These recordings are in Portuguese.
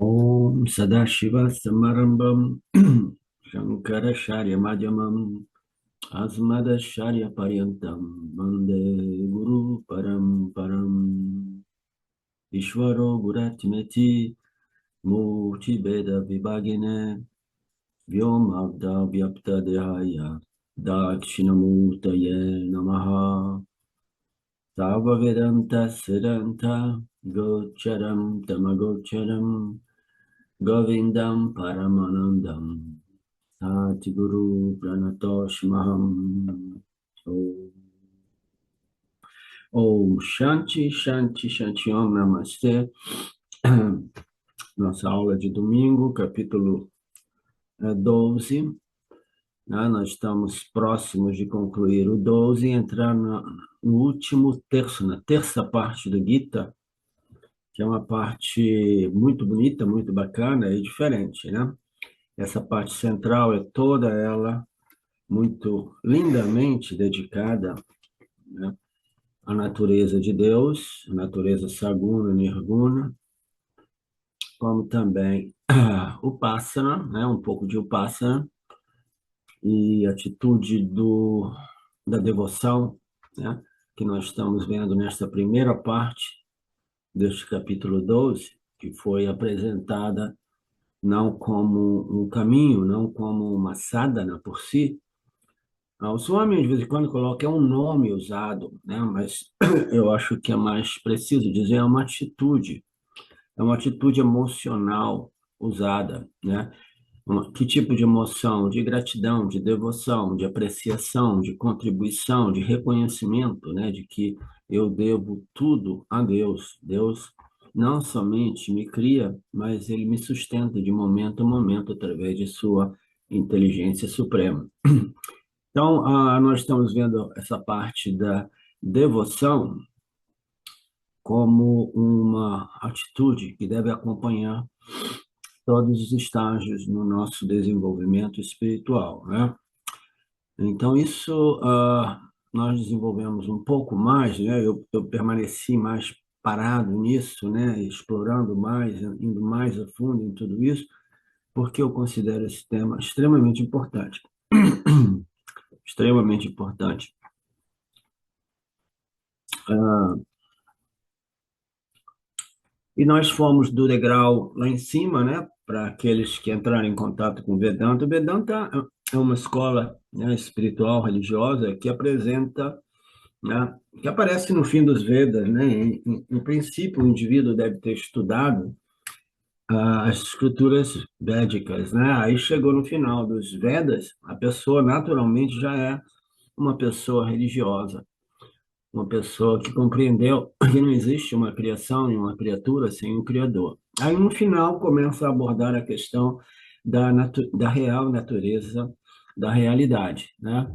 Om Sadashiva Samarambam Shankaracharya Madhyamam Asmadacharya Paryantam Vande Guru Paramparam Ishvaro Guratmeti Murti Beda Vibhagine Vyomabda Vyapta Dehaya Dakshinamurtaye Namaha Tava Vedanta Siddhanta Gocharam Tamagocharam Govindam Paramanandam Satguru Pranatosh Maham. Om Shanti, Shanti, Shanti Om Namastê. Nossa aula de domingo, capítulo 12. Né? Nós estamos próximos de concluir o 12 e entrar no último terço, na terça parte do Gita, que é uma parte muito bonita, muito bacana e diferente, né? Essa parte central é toda ela muito lindamente dedicada, né, à natureza de Deus, à natureza Saguna, Nirguna, como também o Upasana, né, um pouco de Upasana, e atitude da devoção, né, que nós estamos vendo nesta primeira parte deste capítulo 12, que foi apresentada não como um caminho, não como uma sadhana por si. O Swami, de vez em quando, coloca um nome usado, né? Mas eu acho que é mais preciso dizer é uma atitude emocional usada, né? Que tipo de emoção? De gratidão, de devoção, de apreciação, de contribuição, de reconhecimento, né? De que eu devo tudo a Deus. Deus não somente me cria, mas ele me sustenta de momento a momento através de sua inteligência suprema. Então, nós estamos vendo essa parte da devoção como uma atitude que deve acompanhar todos os estágios no nosso desenvolvimento espiritual, né? Então, isso nós desenvolvemos um pouco mais, né? Eu permaneci mais parado nisso, né? Explorando mais, indo mais a fundo em tudo isso, porque eu considero esse tema extremamente importante. Extremamente importante. E nós fomos do degrau lá em cima, né, para aqueles que entraram em contato com o Vedanta. O Vedanta é uma escola, né, espiritual, religiosa, que apresenta, né, que aparece no fim dos Vedas, né, em princípio, o indivíduo deve ter estudado as escrituras védicas, né, aí chegou no final dos Vedas, a pessoa naturalmente já é uma pessoa religiosa, uma pessoa que compreendeu que não existe uma criação e uma criatura sem um Criador. Aí, no final, começa a abordar a questão da real natureza da realidade, né?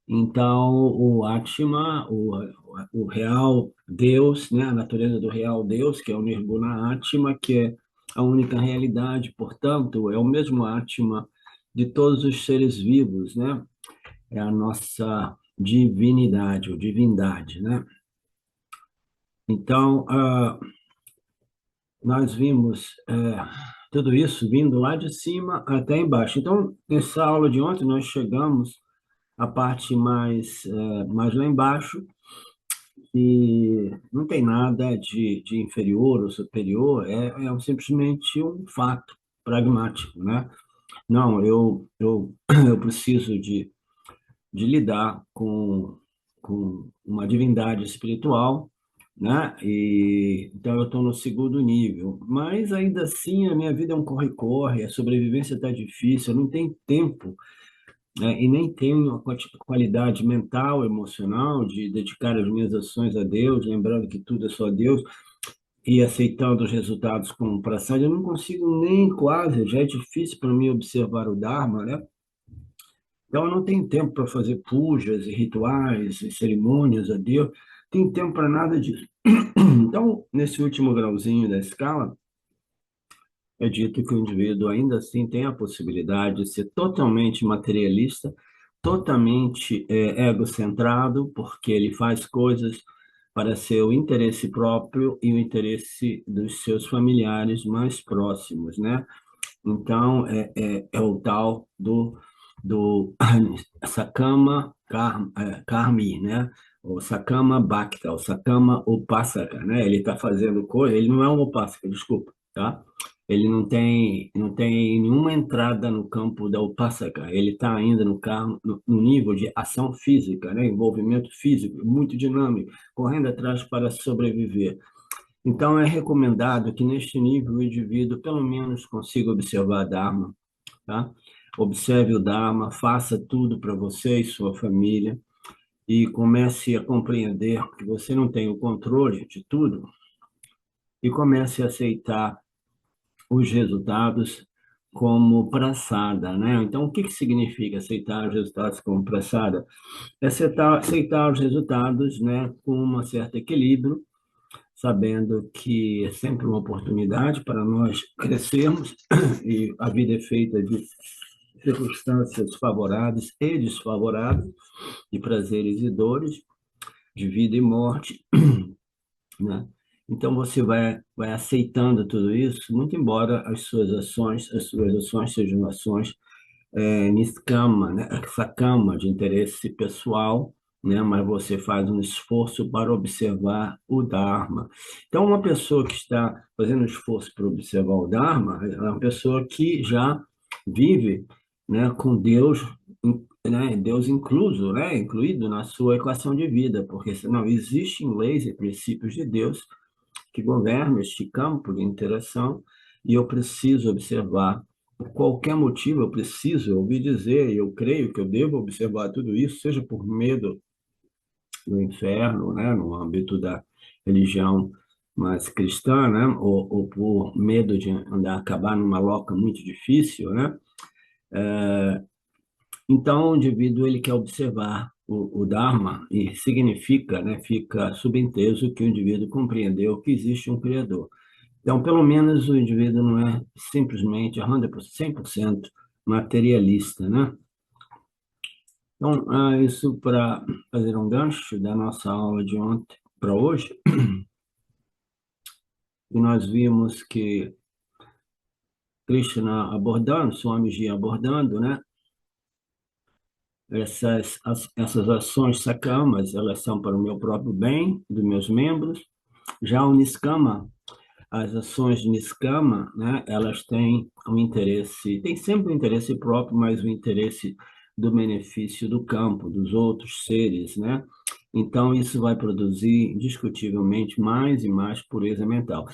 Então, o Atma, o real Deus, né? A natureza do real Deus, que é o Nirguna Atma, que é a única realidade, portanto, é o mesmo Atma de todos os seres vivos, né? É a nossa divinidade, ou divindade, né? Então, nós vimos tudo isso vindo lá de cima até embaixo. Então, nessa aula de ontem, nós chegamos à parte mais lá embaixo, e não tem nada de inferior ou superior, é simplesmente um fato pragmático, né? Não, eu preciso de lidar com uma divindade espiritual, né? E então eu estou no segundo nível, mas ainda assim a minha vida é um corre-corre, a sobrevivência está difícil, eu não tenho tempo, né? E nem tenho a qualidade mental, emocional de dedicar as minhas ações a Deus, lembrando que tudo é só Deus e aceitando os resultados com prazer. Eu não consigo nem quase, já é difícil para mim observar o Dharma, né? Então, eu não tenho tempo para fazer pujas e rituais e cerimônias a Deus, tem tempo para nada disso. Então, nesse último grauzinho da escala, é dito que o indivíduo ainda assim tem a possibilidade de ser totalmente materialista, totalmente egocentrado, porque ele faz coisas para seu interesse próprio e o interesse dos seus familiares mais próximos, né? Então, é o tal do Sakama Karmi, né? O Sakama Bhakta, o Sakama Upasaka, né? Ele está fazendo coisa, ele não é um Upasaka, desculpa, tá? Ele não tem nenhuma entrada no campo da Upasaka, ele está ainda no nível de ação física, né? Envolvimento físico, muito dinâmico, correndo atrás para sobreviver. Então, é recomendado que, neste nível, o indivíduo, pelo menos, consiga observar a Dharma, tá? Observe o Dharma, faça tudo para você e sua família, e comece a compreender que você não tem o controle de tudo, e comece a aceitar os resultados como praçada, né? Então, o que que significa aceitar os resultados como praçada? É aceitar os resultados, né, com um certo equilíbrio, sabendo que é sempre uma oportunidade para nós crescermos e a vida é feita de circunstâncias favoráveis e desfavoráveis, de prazeres e dores, de vida e morte, né? Então você vai aceitando tudo isso, muito embora as suas ações sejam ações niskama, né? Sakama, de interesse pessoal, né? Mas você faz um esforço para observar o Dharma. Então, uma pessoa que está fazendo esforço para observar o Dharma é uma pessoa que já vive, né, com Deus, né, Deus incluso, né, incluído na sua equação de vida, porque senão existem leis e princípios de Deus que governam este campo de interação e eu preciso observar. Por qualquer motivo, eu preciso ouvir dizer, e eu creio que eu devo observar tudo isso, seja por medo do inferno, né, no âmbito da religião mais cristã, né, ou por medo de acabar numa loca muito difícil, né. Então, o indivíduo ele quer observar o Dharma e significa, né, fica subenteso que o indivíduo compreendeu que existe um Criador. Então, pelo menos o indivíduo não é simplesmente 100% materialista, né? Então, isso para fazer um gancho da nossa aula de ontem para hoje, e nós vimos que Krishna abordando, Swamiji abordando, né? Essas ações sakamas, elas são para o meu próprio bem, dos meus membros. Já o Niskama, as ações de Niskama, né, elas têm um interesse, tem sempre um interesse próprio, mas o interesse do benefício do campo, dos outros seres, né? Então, isso vai produzir, indiscutivelmente, mais e mais pureza mental.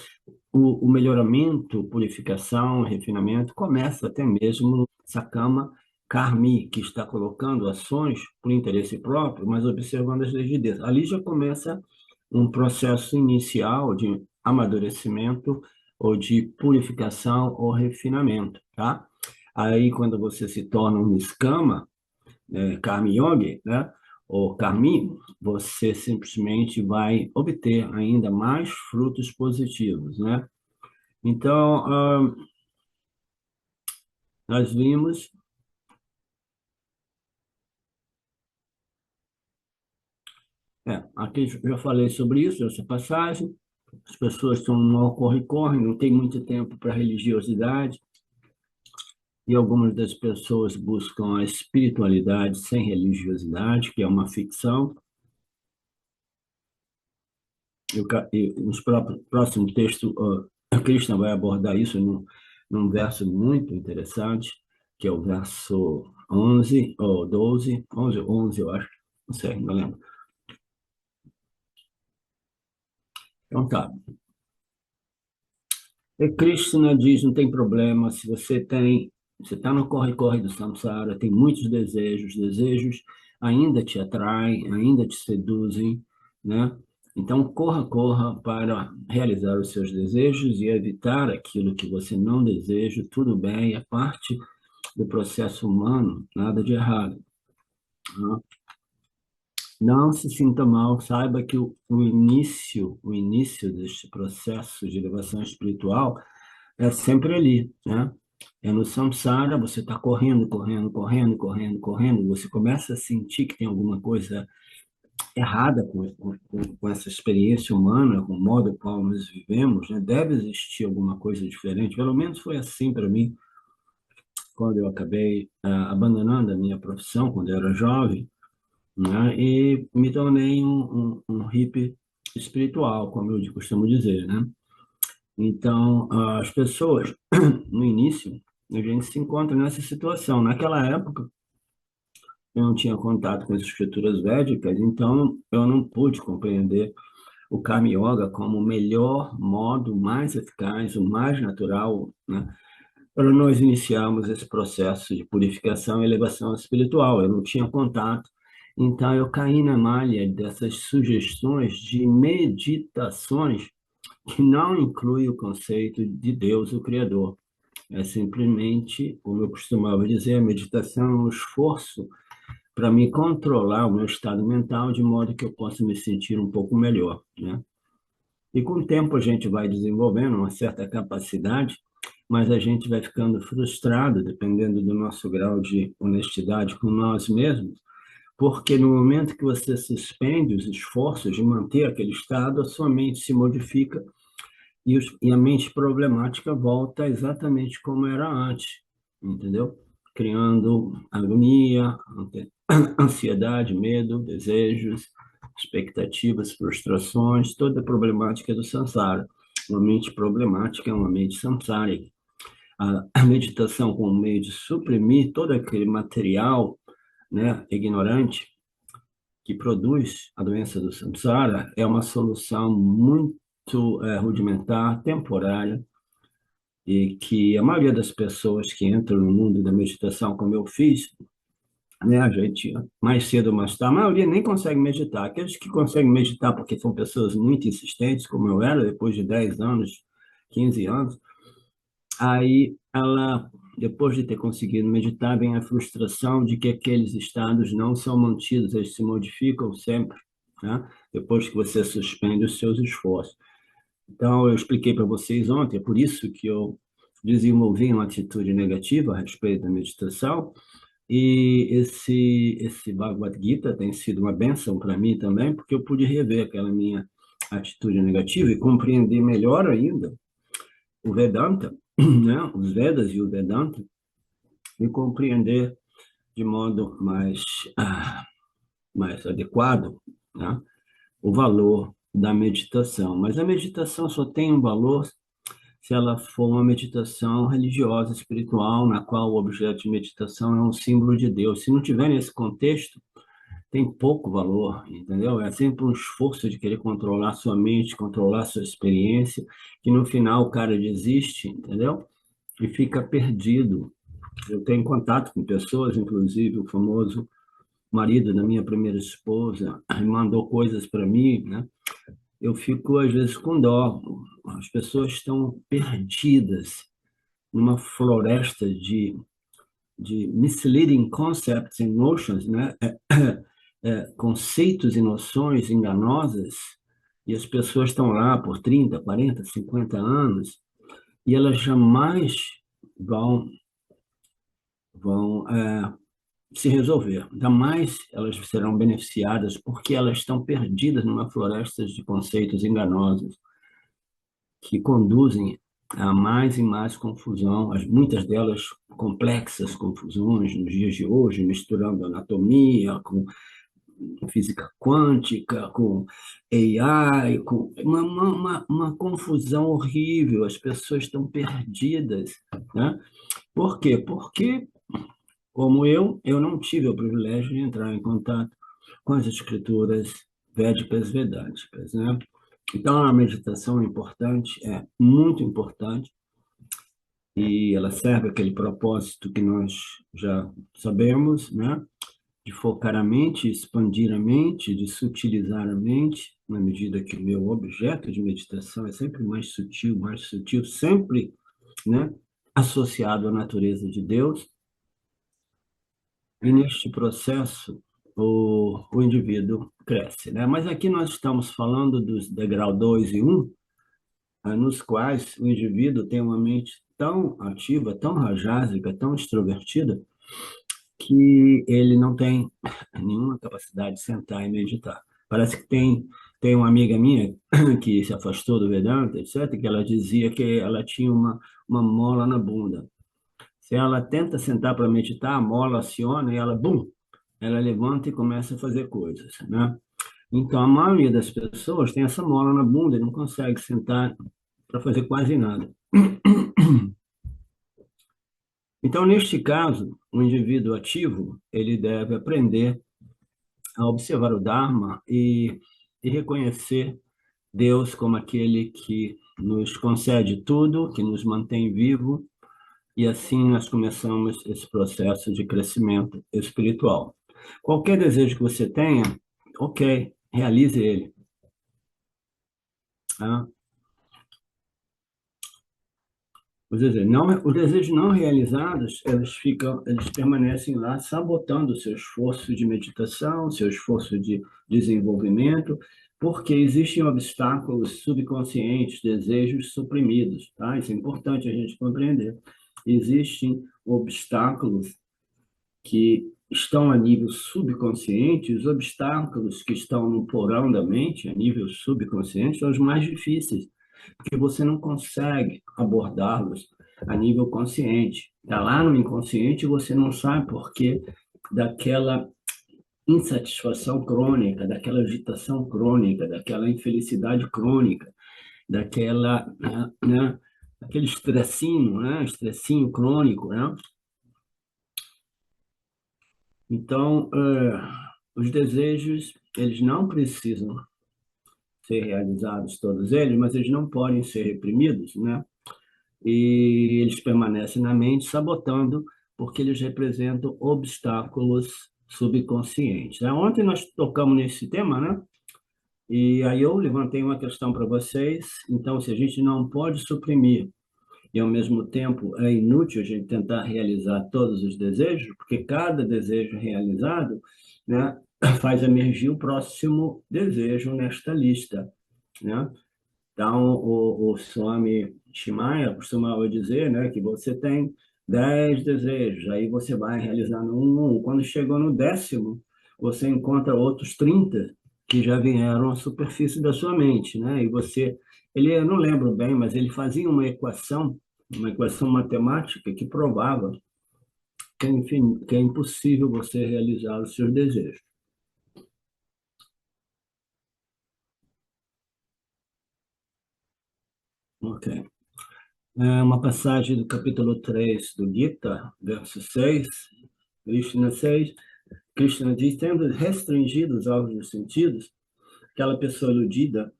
O melhoramento, purificação, refinamento, começa até mesmo no Sakama Karmi, que está colocando ações por interesse próprio, mas observando as leis de Deus. Ali já começa um processo inicial de amadurecimento ou de purificação ou refinamento, tá? Aí, quando você se torna um niskama, karmi yogi, né? Ou karmi, você simplesmente vai obter ainda mais frutos positivos, né? Então, nós vimos, aqui eu já falei sobre isso, essa passagem, as pessoas estão no corre-corre, não tem muito tempo para religiosidade, e algumas das pessoas buscam a espiritualidade sem religiosidade, que é uma ficção. E nos próximos textos, a Krishna vai abordar isso num verso muito interessante, que é o verso 11 ou 12, 11, 11, eu acho, não sei, não lembro. Então tá. E Krishna diz, não tem problema, se você está no corre-corre do samsara, tem muitos desejos ainda te atraem, ainda te seduzem, né? Então, corra para realizar os seus desejos e evitar aquilo que você não deseja, tudo bem, é parte do processo humano, nada de errado, né? Não se sinta mal, saiba que o início deste processo de elevação espiritual é sempre ali, né? É no samsara, você está correndo, você começa a sentir que tem alguma coisa errada com essa experiência humana, com o modo como nós vivemos, né? Deve existir alguma coisa diferente. Pelo menos foi assim para mim quando eu acabei abandonando a minha profissão quando eu era jovem, né? E me tornei um hippie espiritual, como eu costumo dizer, né? Então, as pessoas, no início, a gente se encontra nessa situação. Naquela época, eu não tinha contato com as escrituras védicas, então eu não pude compreender o Karma Yoga como o melhor modo, mais eficaz, o mais natural, né, para nós iniciarmos esse processo de purificação e elevação espiritual. Eu não tinha contato, então eu caí na malha dessas sugestões de meditações que não inclui o conceito de Deus, o Criador. É simplesmente, como eu costumava dizer, a meditação é um esforço para me controlar o meu estado mental de modo que eu possa me sentir um pouco melhor, né? E com o tempo a gente vai desenvolvendo uma certa capacidade, mas a gente vai ficando frustrado, dependendo do nosso grau de honestidade com nós mesmos, porque no momento que você suspende os esforços de manter aquele estado, a sua mente se modifica e a mente problemática volta exatamente como era antes, entendeu? Criando agonia, ansiedade, medo, desejos, expectativas, frustrações, toda a problemática do samsara. Uma mente problemática é uma mente samsárica. A meditação como meio de suprimir todo aquele material, né, ignorante que produz a doença do samsara é uma solução muito rudimentar, temporária, e que a maioria das pessoas que entram no mundo da meditação, como eu fiz, né, a gente, mais cedo ou mais tarde, a maioria nem consegue meditar. Aqueles que conseguem meditar porque são pessoas muito insistentes, como eu era, depois de 10 anos, 15 anos, aí ela, depois de ter conseguido meditar, vem a frustração de que aqueles estados não são mantidos, eles se modificam sempre, né? Depois que você suspende os seus esforços. Então, eu expliquei para vocês ontem, é por isso que eu desenvolvi uma atitude negativa a respeito da meditação, e esse Bhagavad Gita tem sido uma bênção para mim também, porque eu pude rever aquela minha atitude negativa e compreender melhor ainda o Vedanta, né, os Vedas e o Vedanta, e compreender de modo mais adequado, né, o valor da meditação. Mas a meditação só tem um valor se ela for uma meditação religiosa, espiritual, na qual o objeto de meditação é um símbolo de Deus. Se não tiver nesse contexto, tem pouco valor, entendeu? É sempre um esforço de querer controlar sua mente, controlar sua experiência, que no final o cara desiste, entendeu? E fica perdido. Eu tenho contato com pessoas, inclusive o famoso marido da minha primeira esposa, mandou coisas para mim, né? Eu fico às vezes com dó. As pessoas estão perdidas numa floresta de misleading concepts and notions, né? Conceitos e noções enganosas, e as pessoas estão lá por 30, 40, 50 anos, e elas jamais vão se resolver, jamais elas serão beneficiadas, porque elas estão perdidas numa floresta de conceitos enganosos que conduzem a mais e mais confusão, muitas delas complexas confusões nos dias de hoje, misturando anatomia com física quântica, com AI, com uma confusão horrível, as pessoas estão perdidas, né? Por quê? Porque, como eu não tive o privilégio de entrar em contato com as escrituras védicas vedânticas, né? Então, a meditação é importante, é muito importante, e ela serve aquele propósito que nós já sabemos, né? De focar a mente, expandir a mente, de sutilizar a mente, na medida que o meu objeto de meditação é sempre mais sutil, sempre, né? Associado à natureza de Deus. E neste processo, o indivíduo cresce, né? Mas aqui nós estamos falando dos degrau 2 e 1, nos quais o indivíduo tem uma mente tão ativa, tão rajásica, tão extrovertida, que ele não tem nenhuma capacidade de sentar e meditar. Parece que tem uma amiga minha que se afastou do Vedanta, etc., que ela dizia que ela tinha uma mola na bunda. Se ela tenta sentar para meditar, a mola aciona e ela, bum, ela levanta e começa a fazer coisas, né? Então, a maioria das pessoas tem essa mola na bunda e não consegue sentar para fazer quase nada. Então, neste caso, o indivíduo ativo, ele deve aprender a observar o Dharma e reconhecer Deus como aquele que nos concede tudo, que nos mantém vivo, e assim nós começamos esse processo de crescimento espiritual. Qualquer desejo que você tenha, ok, realize ele. Tá? Os desejos não realizados, eles permanecem lá sabotando o seu esforço de meditação, seu esforço de desenvolvimento, porque existem obstáculos subconscientes, desejos suprimidos, tá? Isso é importante a gente compreender. Existem obstáculos que estão a nível subconsciente, os obstáculos que estão no porão da mente, a nível subconsciente, são os mais difíceis, porque você não consegue abordá-los a nível consciente. Está lá no inconsciente e você não sabe por quê daquela insatisfação crônica, daquela agitação crônica, daquela infelicidade crônica, daquela, né, aquele estressinho, né, estressinho crônico, né? Então, os desejos, eles não precisam ser realizados, todos eles, mas eles não podem ser reprimidos, né? E eles permanecem na mente, sabotando, porque eles representam obstáculos subconscientes. Ontem nós tocamos nesse tema, né? E aí eu levantei uma questão para vocês. Então, se a gente não pode suprimir e, ao mesmo tempo, é inútil a gente tentar realizar todos os desejos, porque cada desejo realizado, né, faz emergir o próximo desejo nesta lista, né? Então, o Swami Shimaya costumava dizer, né, que você tem 10 desejos, aí você vai realizando um. Quando chegou no 10º, você encontra outros 30 que já vieram à superfície da sua mente, né? E você, eu não lembro bem, mas ele fazia uma equação matemática que provava que, enfim, que é impossível você realizar os seus desejos. Ok. Uma passagem do capítulo 3 do Gita, verso 6, Krishna 6, Krishna diz, tendo restringido os órgãos dos sentidos, aquela pessoa iludida,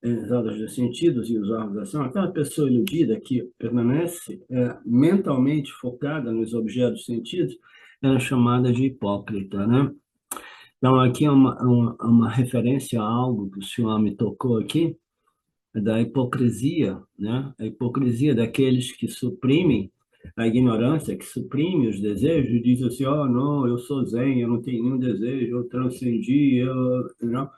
os órgãos dos sentidos e os órgãos da ação, aquela pessoa iludida que permanece mentalmente focada nos objetos sentidos, é chamada de hipócrita, né? Então, aqui é uma referência a algo que o senhor me tocou aqui, da hipocrisia, né? A hipocrisia daqueles que suprimem a ignorância, que suprime os desejos, e diz assim, oh, não, eu sou zen, eu não tenho nenhum desejo, eu transcendi, não.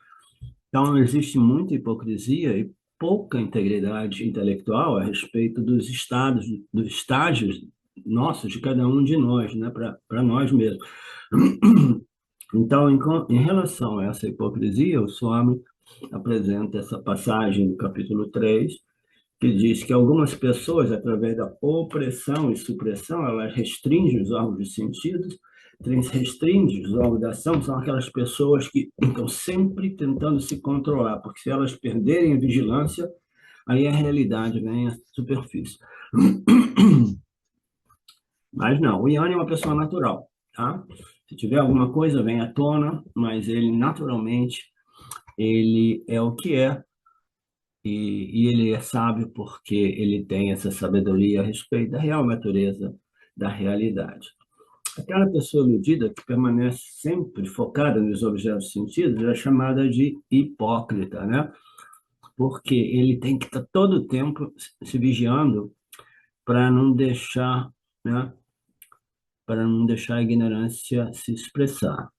Então, existe muita hipocrisia e pouca integridade intelectual a respeito dos estágios nossos, de cada um de nós, né? Para nós mesmos. Então, em relação a essa hipocrisia, o Swami apresenta essa passagem do capítulo 3, que diz que algumas pessoas, através da opressão e supressão, elas restringem os órgãos de sentidos, restringem os órgãos da ação, são aquelas pessoas que estão sempre tentando se controlar, porque se elas perderem a vigilância, aí a realidade vem à superfície. Mas não, o Yanni é uma pessoa natural, tá? Se tiver alguma coisa, vem à tona, mas ele naturalmente, ele é o que é, e ele é sábio porque ele tem essa sabedoria a respeito da real natureza da realidade. Aquela pessoa iludida que permanece sempre focada nos objetos sentidos é chamada de hipócrita, né? Porque ele tem que estar todo o tempo se vigiando para não deixar, né? Para não deixar a ignorância se expressar.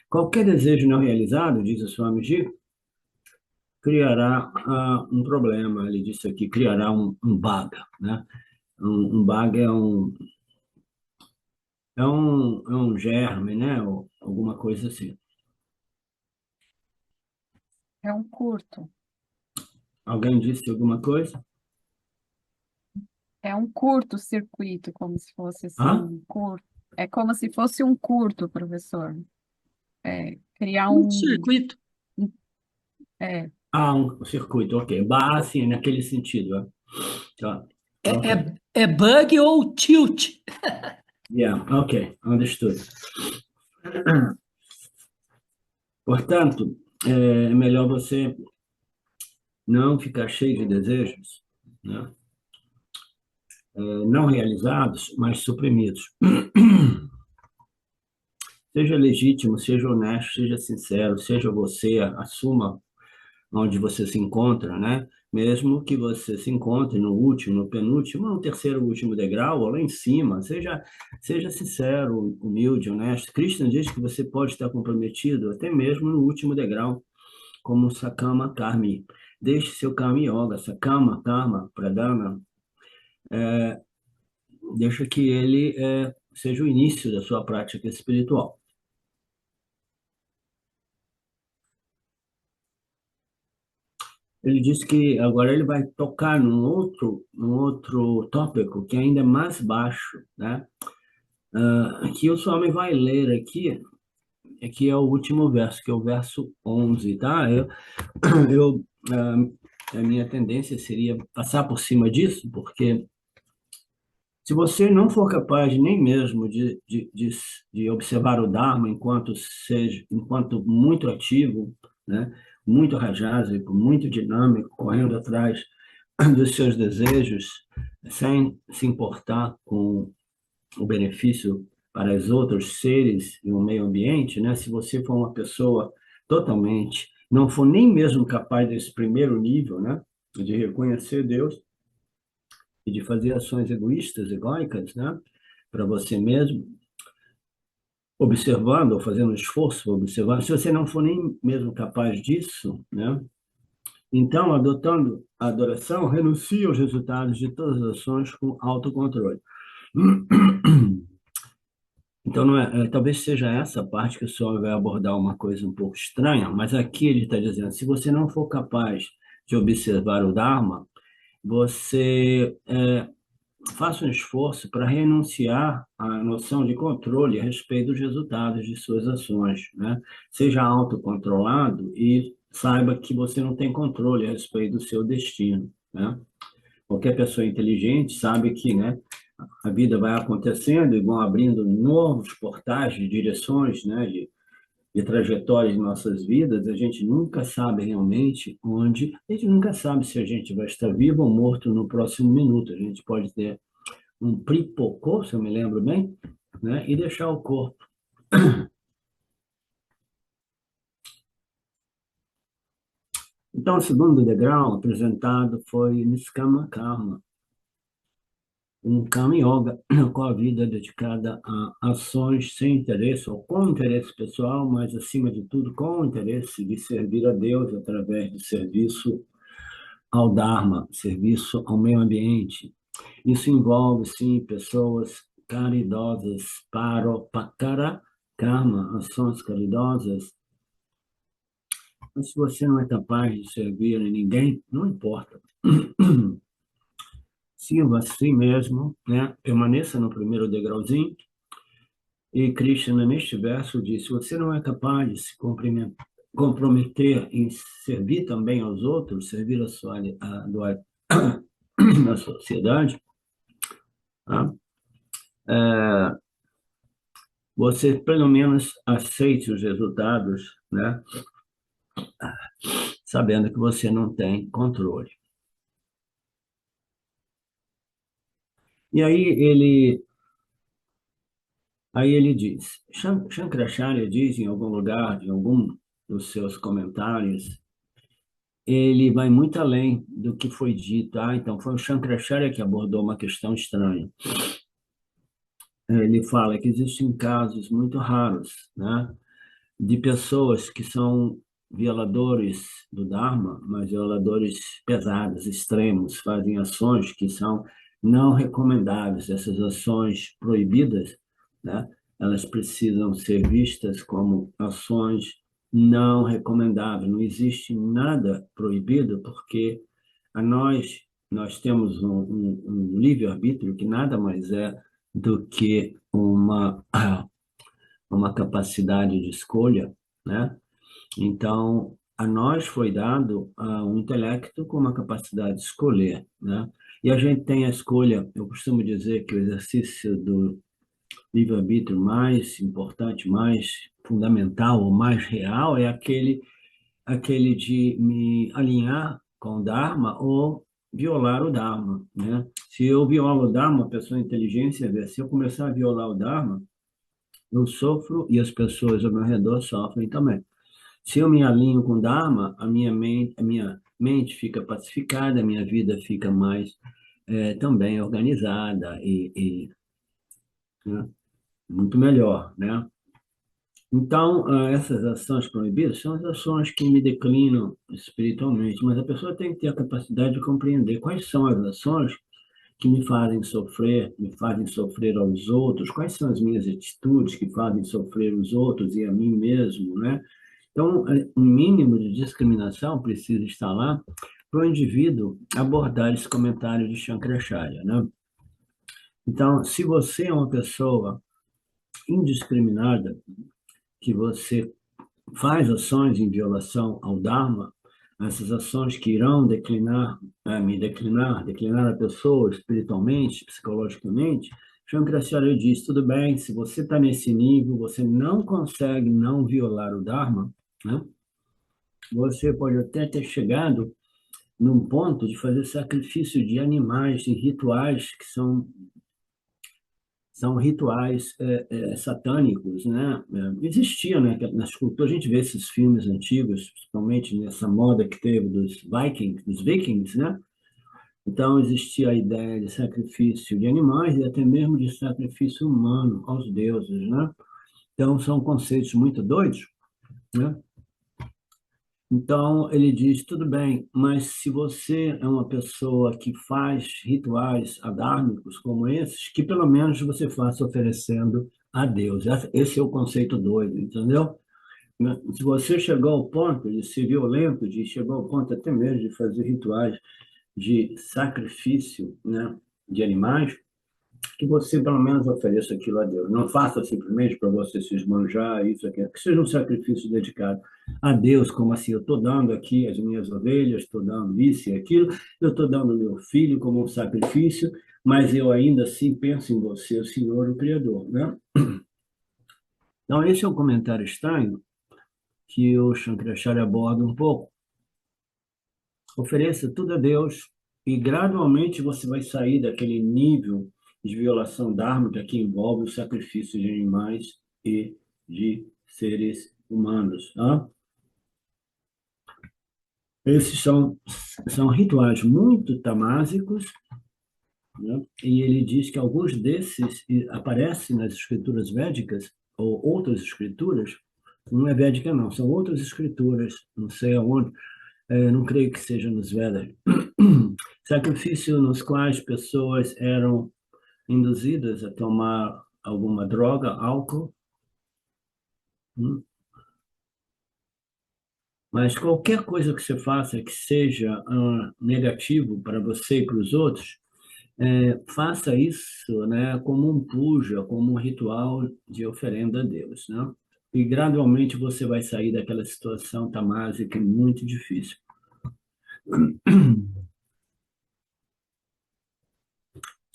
Qualquer desejo não realizado, diz o Swamiji, criará um problema. Ele disse aqui, criará um bug, né? Um bug é um germe, né? Ou alguma coisa assim. É um curto. Alguém disse alguma coisa? É um curto-circuito, como se fosse assim, Hã? um curto. É como se fosse um curto, professor. É, criar Um circuito. é, Ah, um circuito, ok. Sim, naquele sentido. Tá. É, Ok. é bug ou tilt? Yeah, ok. Understood. Portanto, é melhor você não ficar cheio de desejos, né? Não realizados, mas suprimidos. Seja legítimo, seja honesto, seja sincero, seja você, assuma onde você se encontra, né? Mesmo que você se encontre no último, no penúltimo, no terceiro último degrau, ou lá em cima, seja sincero, humilde, honesto. Krishna diz que você pode estar comprometido até mesmo no último degrau, como Sakama Karmi. Deixe seu Karma Yoga, Sakama, Karma, Pradana, deixa que ele seja o início da sua prática espiritual. Ele disse que agora ele vai tocar num outro tópico que é ainda mais baixo, né? Que o Swami vai ler aqui é o último verso, que é o verso 11, tá? Eu, ah, a minha tendência seria passar por cima disso, porque se você não for capaz nem mesmo de observar o Dharma enquanto muito ativo, né? Muito rajásico, muito dinâmico, correndo atrás dos seus desejos, sem se importar com o benefício para os outros seres e o meio ambiente, né? Se você for uma pessoa totalmente, não for nem mesmo capaz desse primeiro nível, né? De reconhecer Deus e de fazer ações egoístas, egóicas, né? Para você mesmo, observando ou fazendo esforço, observando. Se você não for nem mesmo capaz disso, né? Então, adotando a adoração, renuncia aos resultados de todas as ações com autocontrole. Então, não talvez seja essa parte que o senhor vai abordar uma coisa um pouco estranha, mas aqui ele está dizendo: se você não for capaz de observar o Dharma, você faça um esforço para renunciar à noção de controle a respeito dos resultados de suas ações, né? Seja autocontrolado e saiba que você não tem controle a respeito do seu destino, né? Qualquer pessoa inteligente sabe que, né, a vida vai acontecendo e vão abrindo novos portais de direções, né, de trajetórias em nossas vidas. A gente nunca sabe realmente onde, a gente nunca sabe se a gente vai estar vivo ou morto no próximo minuto. A gente pode ter um pripocô, se eu me lembro bem, né, e deixar o corpo. Então, o segundo degrau apresentado foi Niskama Karma, um Karma Yoga com a vida dedicada a ações sem interesse ou com interesse pessoal, mas acima de tudo com o interesse de servir a Deus através do serviço ao Dharma, serviço ao meio ambiente. Isso envolve, sim, pessoas caridosas, paropakara karma, ações caridosas. Mas se você não é capaz de servir a ninguém, não importa. Sirva a si mesmo, né? Permaneça no primeiro degrauzinho. E Krishna, neste verso, diz: se você não é capaz de se comprometer em servir também aos outros, servir a sociedade, tá? Você pelo menos aceite os resultados, né? Sabendo que você não tem controle. E aí ele diz, Shankaracharya diz em algum lugar, em algum dos seus comentários, ele vai muito além do que foi dito. Então foi o Shankaracharya que abordou uma questão estranha. Ele fala que existem casos muito raros, né, de pessoas que são violadores do Dharma, mas violadores pesados, extremos, fazem ações que são não recomendáveis. Essas ações proibidas, né, elas precisam ser vistas como ações não recomendável. Não existe nada proibido, porque nós temos um livre-arbítrio que nada mais é do que uma capacidade de escolha, né? Então, a nós foi dado um intelecto com uma capacidade de escolher, né? E a gente tem a escolha. Eu costumo dizer que o exercício do livre-arbítrio mais importante, mais fundamental, ou mais real, é aquele de me alinhar com o Dharma ou violar o Dharma, né? Se eu violo o Dharma, a pessoa inteligência vê. Se eu começar a violar o Dharma, eu sofro e as pessoas ao meu redor sofrem também. Se eu me alinho com o Dharma, a minha mente fica pacificada, a minha vida fica mais também organizada né, muito melhor, né? Então, essas ações proibidas são as ações que me declinam espiritualmente, mas a pessoa tem que ter a capacidade de compreender quais são as ações que me fazem sofrer aos outros, quais são as minhas atitudes que fazem sofrer os outros e a mim mesmo, né? Então, um mínimo de discriminação precisa estar lá para o indivíduo abordar esse comentário de Shankaracharya, né? Então, se você é uma pessoa indiscriminada, que você faz ações em violação ao Dharma, essas ações que irão declinar a pessoa espiritualmente, psicologicamente, Shankaracharya diz, tudo bem, se você está nesse nível, você não consegue não violar o Dharma, né? Você pode até ter chegado num ponto de fazer sacrifício de animais em rituais que são rituais satânicos, né? Existia, né? Nas culturas, a gente vê esses filmes antigos, principalmente nessa moda que teve dos vikings, né? Então, existia a ideia de sacrifício de animais e até mesmo de sacrifício humano aos deuses, né? Então, são conceitos muito doidos, né? Então, ele diz, tudo bem, mas se você é uma pessoa que faz rituais adármicos como esses, que pelo menos você faça oferecendo a Deus. Esse é o conceito doido, entendeu? Se você chegou ao ponto de ser violento, chegou ao ponto até mesmo de fazer rituais de sacrifício, né, de animais, que você pelo menos ofereça aquilo a Deus. Não faça simplesmente para você se esbanjar, isso, aqui. Que seja um sacrifício dedicado a Deus, como assim, eu estou dando aqui as minhas ovelhas, estou dando isso e aquilo, eu estou dando meu filho como um sacrifício, mas eu ainda assim penso em você, o Senhor, o Criador, né? Então, esse é um comentário estranho que o Shankaracharya aborda um pouco. Ofereça tudo a Deus e gradualmente você vai sair daquele nível de violação dármica que envolve o sacrifício de animais e de seres humanos. Tá? Esses são rituais muito tamásicos, né? E ele diz que alguns desses aparecem nas escrituras védicas ou outras escrituras, não é védica não, são outras escrituras, não sei aonde, não creio que seja nos Vedas. Sacrifício nos quais pessoas eram induzidas a tomar alguma droga, álcool. Mas qualquer coisa que você faça que seja negativo para você e para os outros, faça isso, né, como um puja, como um ritual de oferenda a Deus, né? E gradualmente você vai sair daquela situação tamásica muito difícil.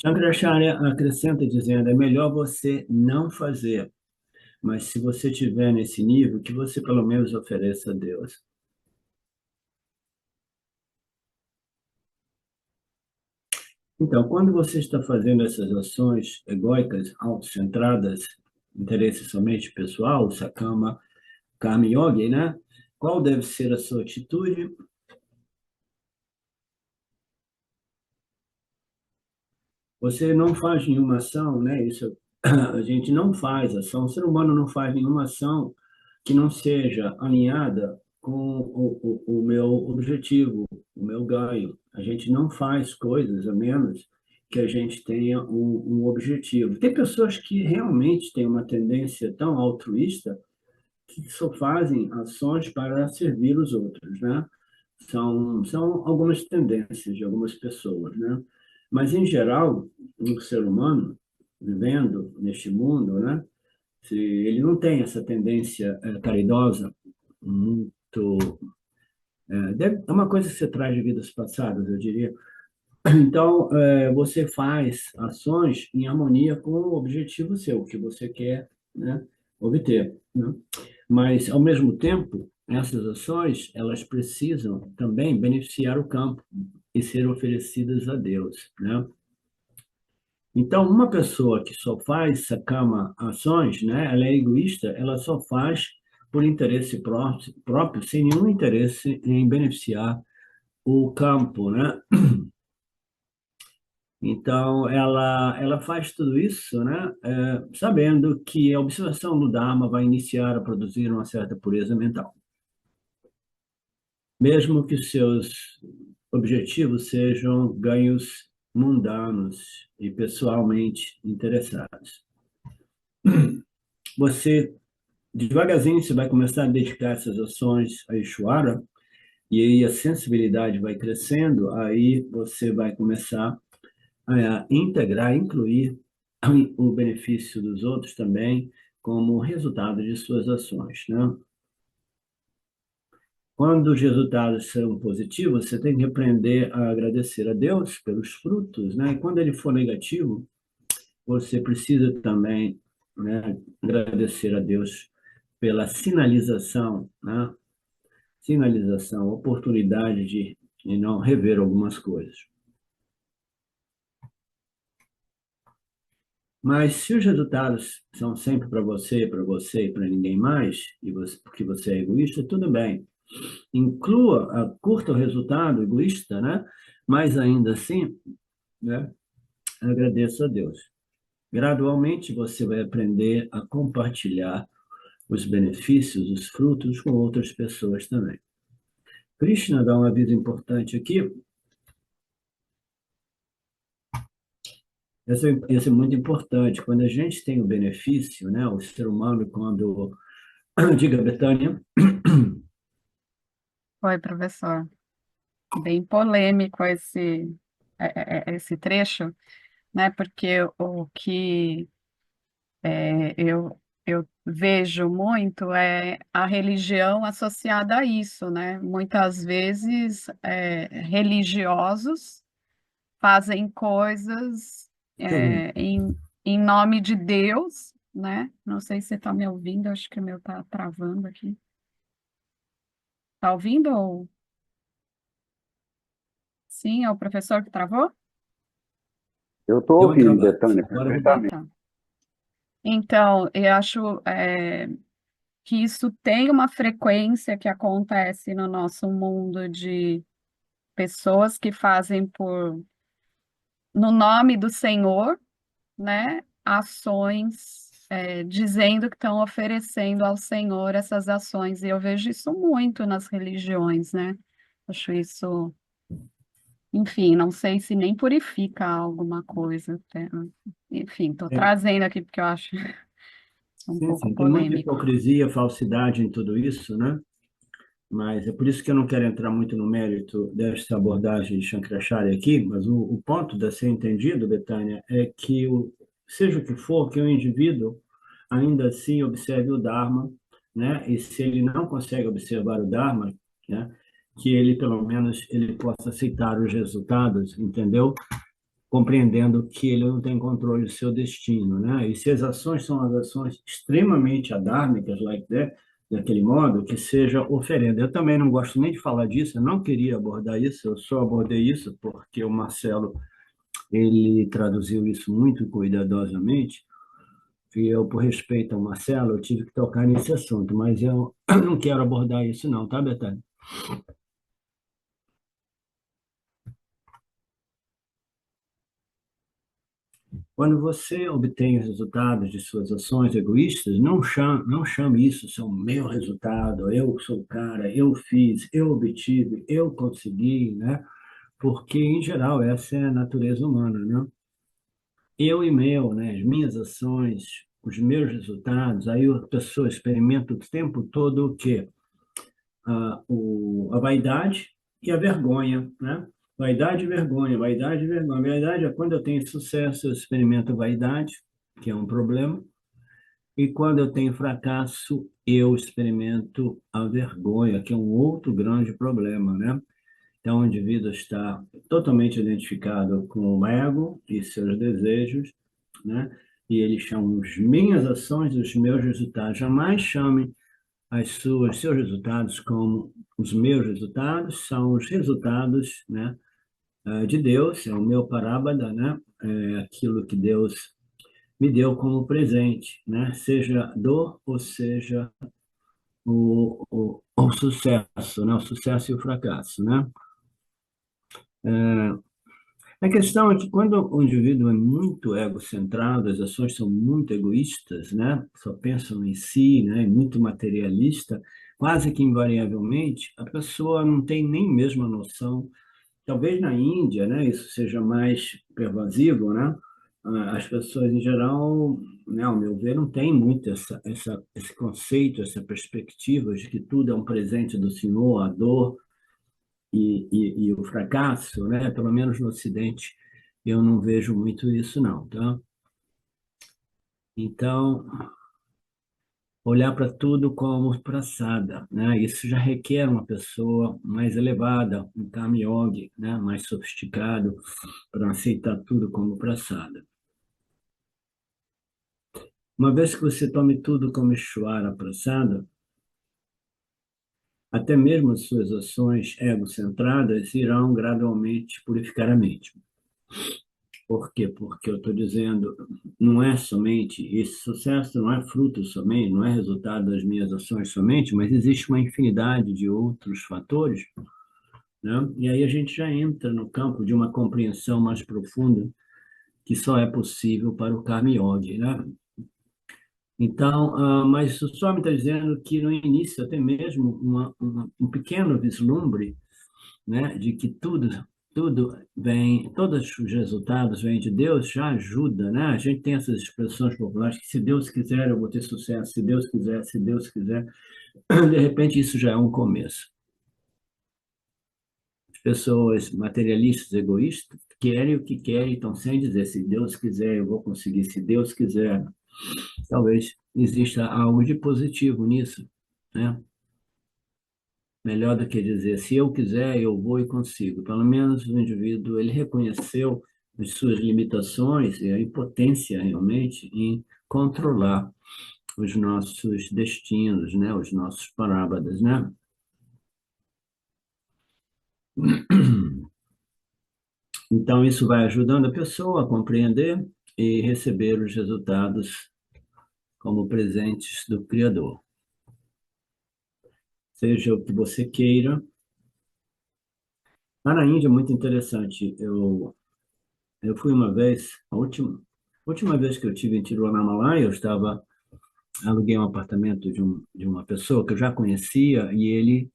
Shankaracharya acrescenta dizendo, é melhor você não fazer, mas se você estiver nesse nível, que você pelo menos ofereça a Deus. Então, quando você está fazendo essas ações egóicas, autocentradas, interesse somente pessoal, sakama, karma yogi, né? Qual deve ser a sua atitude? Você não faz nenhuma ação, né? Isso a gente não faz ação, o ser humano não faz nenhuma ação que não seja alinhada com o meu objetivo, o meu ganho. A gente não faz coisas a menos que a gente tenha um objetivo. Tem pessoas que realmente têm uma tendência tão altruísta que só fazem ações para servir os outros, né? São algumas tendências de algumas pessoas, né? Mas, em geral, um ser humano vivendo neste mundo, né? Se ele não tem essa tendência caridosa muito... É uma coisa que você traz de vidas passadas, eu diria. Então, você faz ações em harmonia com o objetivo seu, o que você quer, né, obter, né? Mas, ao mesmo tempo, essas ações, elas precisam também beneficiar o campo e ser oferecidas a Deus, né? Então, uma pessoa que só faz sacama ações, né, ela é egoísta, ela só faz por interesse próprio, sem nenhum interesse em beneficiar o campo, né? Então, ela faz tudo isso, né, sabendo que a observação do Dharma vai iniciar a produzir uma certa pureza mental, mesmo que seus objetivos sejam ganhos mundanos e pessoalmente interessados. Você, devagarzinho, você vai começar a dedicar essas ações a Ishvara, e aí a sensibilidade vai crescendo, aí você vai começar integrar, incluir o benefício dos outros também como resultado de suas ações, né? Quando os resultados são positivos, você tem que aprender a agradecer a Deus pelos frutos, né? E quando ele for negativo, você precisa também, né, agradecer a Deus pela sinalização, né? Sinalização, oportunidade de não rever algumas coisas. Mas se os resultados são sempre para você e para ninguém mais, e você, porque você é egoísta, tudo bem. Inclua, curta o resultado egoísta, né? Mas ainda assim, né, agradeça a Deus. Gradualmente você vai aprender a compartilhar os benefícios, os frutos com outras pessoas também. Krishna dá um aviso importante aqui. Esse é muito importante. Quando a gente tem o benefício, né, o ser humano, quando... Diga, Betânia. Oi, professor. Bem polêmico esse trecho, né? Porque o que eu vejo muito é a religião associada a isso, né? Muitas vezes religiosos fazem coisas em nome de Deus, né? Não sei se você está me ouvindo, acho que o meu está travando aqui. Está ouvindo? Ou... Sim, é o professor que travou? Eu estou Deu uma ouvindo, travada. Betânia, Agora eu Ah, perfeitamente. tá. Então, eu acho que isso tem uma frequência que acontece no nosso mundo de pessoas que fazem no nome do Senhor, né, ações dizendo que estão oferecendo ao Senhor essas ações. E eu vejo isso muito nas religiões, né? Acho isso, enfim, não sei se nem purifica alguma coisa. Enfim, estou É, trazendo aqui porque eu acho um sim, pouco sim, tem muita polêmico. hipocrisia, falsidade em tudo isso, né? Mas é por isso que eu não quero entrar muito no mérito dessa abordagem de Shankaracharya aqui, mas o ponto de ser entendido, Betânia, é que, seja o que for, que o indivíduo ainda assim observe o Dharma, né? E se ele não consegue observar o Dharma, né? Que ele, pelo menos, ele possa aceitar os resultados, entendeu? Compreendendo que ele não tem controle do seu destino, né? E se as ações são as ações extremamente adármicas, like that, daquele modo, que seja oferenda. Eu também não gosto nem de falar disso, eu não queria abordar isso, eu só abordei isso porque o Marcelo, ele traduziu isso muito cuidadosamente, e eu, por respeito ao Marcelo, eu tive que tocar nesse assunto, mas eu não quero abordar isso não, tá, Betânia? Quando você obtém os resultados de suas ações egoístas, não chame isso de o meu resultado, eu sou o cara, eu fiz, eu obtive, eu consegui, né? Porque, em geral, essa é a natureza humana, né? Eu e meu, né? As minhas ações, os meus resultados, aí a pessoa experimenta o tempo todo o quê? A vaidade e a vergonha, né? Vaidade e vergonha, vaidade e vergonha. Vaidade é quando eu tenho sucesso, eu experimento vaidade, que é um problema, e quando eu tenho fracasso, eu experimento a vergonha, que é um outro grande problema, né? Então, o indivíduo está totalmente identificado com o ego e seus desejos, né? E ele chama as minhas ações, os meus resultados. Jamais chame seus resultados como os meus resultados, são os resultados, né, de Deus, é o meu parábada, né? É aquilo que Deus me deu como presente, né? Seja dor ou seja o sucesso, né? O sucesso e o fracasso, né? A questão é que quando o indivíduo é muito egocentrado, as ações são muito egoístas, né? Só pensam em si, né? Muito materialista, quase que invariavelmente a pessoa não tem nem mesmo a noção. Talvez na Índia, né? Isso seja mais pervasivo, né? As pessoas em geral, né? Ao meu ver, não têm muito esse conceito, essa perspectiva de que tudo é um presente do Senhor, a dor e o fracasso, né? Pelo menos no Ocidente, eu não vejo muito isso, não, tá? Então, olhar para tudo como praçada, né? Isso já requer uma pessoa mais elevada, um karma yogi, né? Mais sofisticado, para aceitar tudo como praçada. Uma vez que você tome tudo como Ishvara praçada, até mesmo as suas ações egocentradas irão gradualmente purificar a mente. Por quê? Porque eu estou dizendo, não é somente, esse sucesso não é fruto somente, não é resultado das minhas ações somente, mas existe uma infinidade de outros fatores, né? E aí a gente já entra no campo de uma compreensão mais profunda que só é possível para o Karma Yogi, né? Então, mas o Swami está dizendo que no início até mesmo um pequeno vislumbre, né, de que tudo vem, todos os resultados vêm de Deus, já ajuda, né? A gente tem essas expressões populares que se Deus quiser eu vou ter sucesso, se Deus quiser, se Deus quiser, de repente isso já é um começo. As pessoas materialistas, egoístas, querem o que querem, estão sem dizer se Deus quiser eu vou conseguir, se Deus quiser. Talvez exista algo de positivo nisso, né? Melhor do que dizer, se eu quiser, eu vou e consigo. Pelo menos o indivíduo, ele reconheceu as suas limitações e a impotência realmente em controlar os nossos destinos, né? Os nossos parábadas, né? Então, isso vai ajudando a pessoa a compreender e receber os resultados como presentes do Criador. Seja o que você queira. Lá na Índia é muito interessante. Eu fui uma vez, a última vez que eu estive em Tiruvannamalai, aluguei um apartamento de uma pessoa que eu já conhecia e ele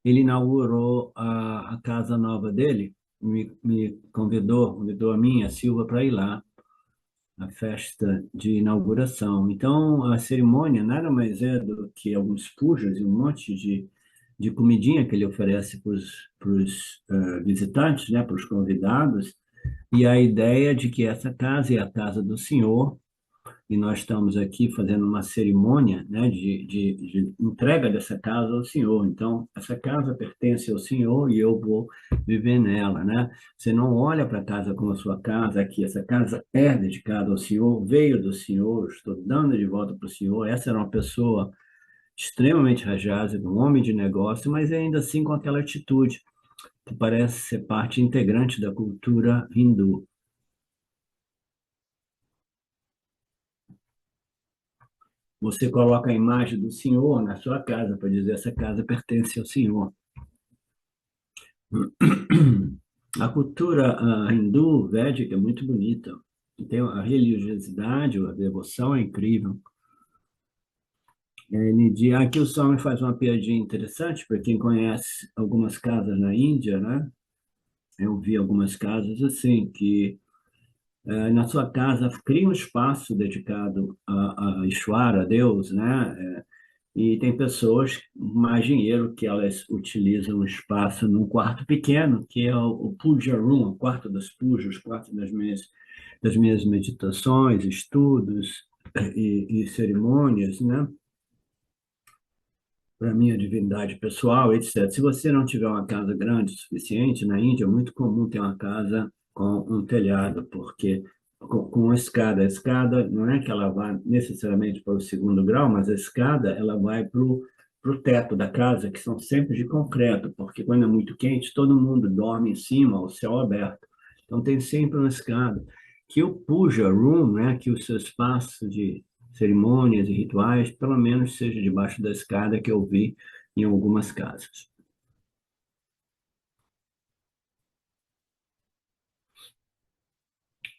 inaugurou a casa nova dele, me convidou a mim, a Silva, para ir lá, a festa de inauguração. Então, a cerimônia nada mais é do que alguns pujas e um monte de comidinha que ele oferece para os visitantes, né, para os convidados, e a ideia de que essa casa é a casa do Senhor, e nós estamos aqui fazendo uma cerimônia, né, de entrega dessa casa ao Senhor. Então, essa casa pertence ao Senhor e eu vou viver nela, né? Você não olha para a casa como a sua casa aqui, essa casa é dedicada ao Senhor, veio do Senhor, estou dando de volta para o Senhor. Essa era uma pessoa extremamente rajada, um homem de negócio, mas ainda assim com aquela atitude que parece ser parte integrante da cultura hindu. Você coloca a imagem do Senhor na sua casa para dizer essa casa pertence ao Senhor. A cultura hindu, védica, é muito bonita. Tem a religiosidade, a devoção é incrível. Aqui o Swami faz uma piadinha interessante para quem conhece algumas casas na Índia, né? Eu vi algumas casas assim que Na sua casa, crie um espaço dedicado a Ishvara, a Deus, né? E tem pessoas com mais dinheiro que elas utilizam um espaço num quarto pequeno, que é o Puja Room, o quarto das pujas, o quarto das minhas meditações, estudos e cerimônias, né? Para minha divindade pessoal, etc. Se você não tiver uma casa grande o suficiente, na Índia é muito comum ter uma casa com um telhado, porque com uma escada. A escada não é que ela vá necessariamente para o segundo grau, mas a escada ela vai para o teto da casa, que são sempre de concreto, porque quando é muito quente, todo mundo dorme em cima, ao céu aberto. Então tem sempre uma escada. Que o puja room, né, que o seu espaço de cerimônias e rituais, pelo menos seja debaixo da escada que eu vi em algumas casas.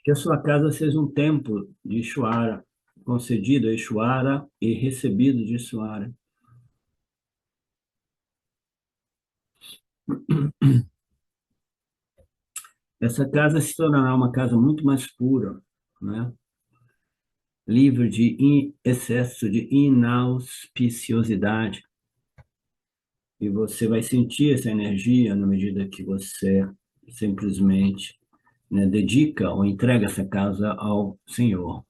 Que a sua casa seja um templo de Ishvara, concedido a Ishvara e recebido de Ishvara. Essa casa se tornará uma casa muito mais pura, né? Livre de excesso de inauspiciosidade. E você vai sentir essa energia na medida que você simplesmente, né, dedica ou entrega essa casa ao Senhor.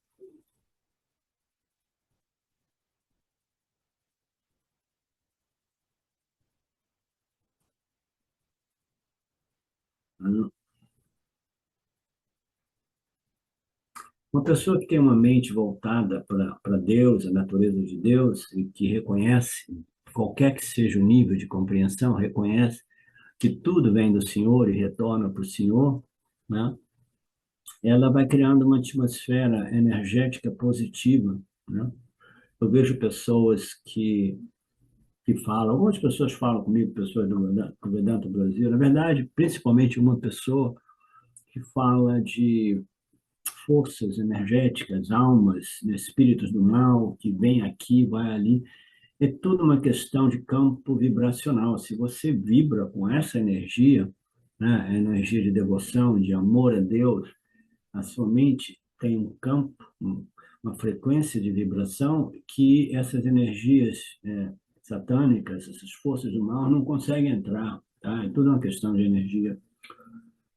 Uma pessoa que tem uma mente voltada para Deus, a natureza de Deus, e que reconhece, qualquer que seja o nível de compreensão, reconhece que tudo vem do Senhor e retorna para o Senhor, né? Ela vai criando uma atmosfera energética positiva, né? Eu vejo pessoas que falam, algumas pessoas falam comigo, pessoas do Vedanta Brasil, na verdade, principalmente uma pessoa que fala de forças energéticas, almas, né, espíritos do mal, que vem aqui, vai ali. É tudo uma questão de campo vibracional. Se você vibra com essa energia, né, a energia de devoção, de amor a Deus, a sua mente tem um campo, uma frequência de vibração que essas energias satânicas, essas forças do mal, não conseguem entrar. Tá? É tudo uma questão de energia,